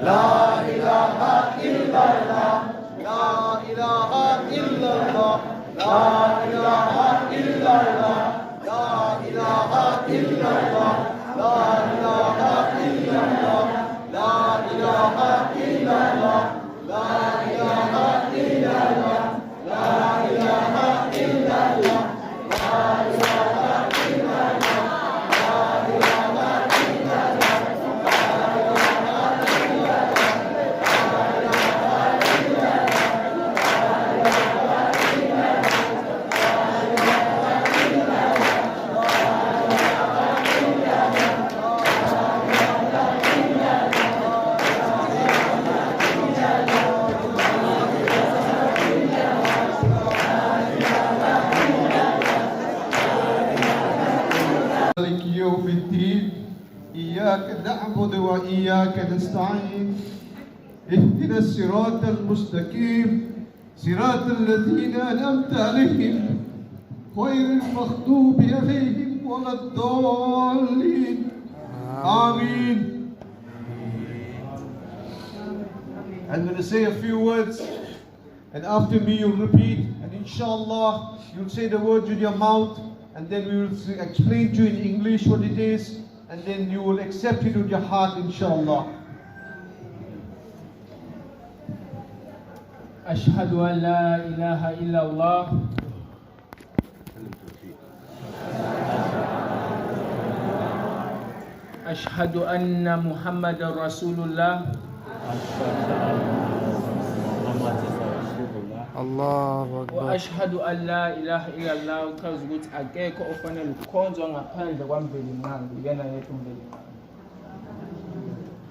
La ilaha illallah. La ilaha illallah. La ilaha illallah. La ilaha illallah. La ilaha illallah. La ilaha illallah. La ilaha illallah. La ilaha illallah. La ilaha illallah. مالك يوم الدين إياك نعبد وإياك نستعين اهدنا الصراط المستقيم صراط الذين أنعمت عليهم غير المغضوب عليهم ولا الضالين آمين. I'm going to say a few words and after me you'll repeat, and inshallah you'll say the words with your mouth, and then we will explain to you in English what it is, and then you will accept it with your heart, inshallah. أشهد أن لا إله إلا الله أشهد أن محمد رسول الله Allahu Akbar. وأشهد أن لا إله إلا الله uchaza ukuthi akekho ofanele ukukhonzwa ngaphandle kwambili nqangi yena yedwa umbili nqangi.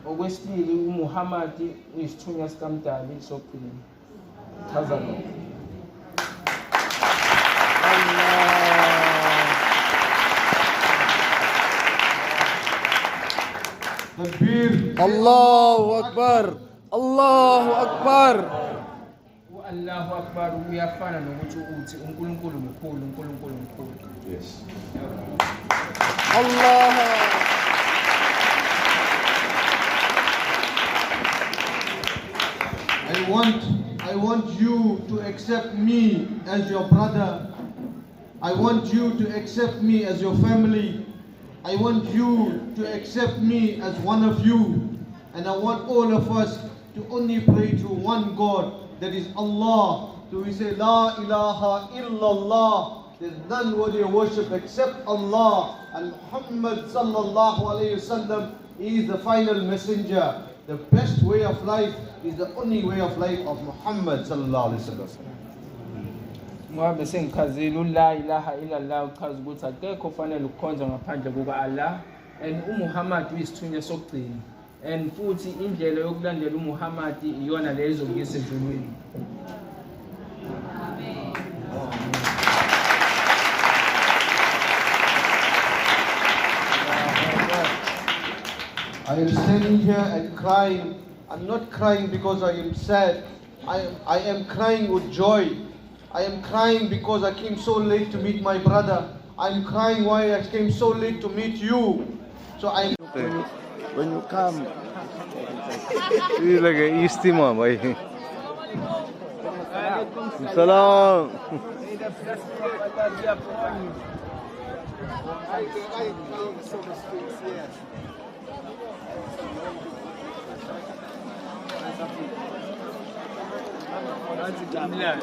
Okwesibili uMuhammad uyisithunywa sikaMdali sokugcina. Chaza lokho. Takbir. Allahu Akbar. Allahu Akbar. Allahu Akbar uyafana nokuthi uthi uNkulunkulu mkhulu, uNkulunkulu mkhulu. Yes. Allah. I want you to accept me as your brother. I want you to accept me as your family. I want you to accept me as one of you. And I want all of us to only pray to one God, that is Allah. So we say, La ilaha illallah. There's none worthy of worship except Allah. And Muhammad sallallahu alayhi wasallam is the final messenger. The best way of life is the only way of life of Muhammad sallallahu alayhi wasallam. Ngoba sengichazile la ilaha illa Allah uchaza ukuthi akekho ofanele ukukhonza ngaphandle kuka Allah, and uMuhammad uyisithunywa sokugcina, and futhi indlela yokulandela uMuhammad iyona lezo ngise ezulwini. I am standing here and crying. I'm not crying because I am sad. I am crying with joy. I am crying because I came so late to meet my brother. I'm crying why I came so late to meet you. So I'm. When you come, you like a istima, boy. Salam. Bismillah.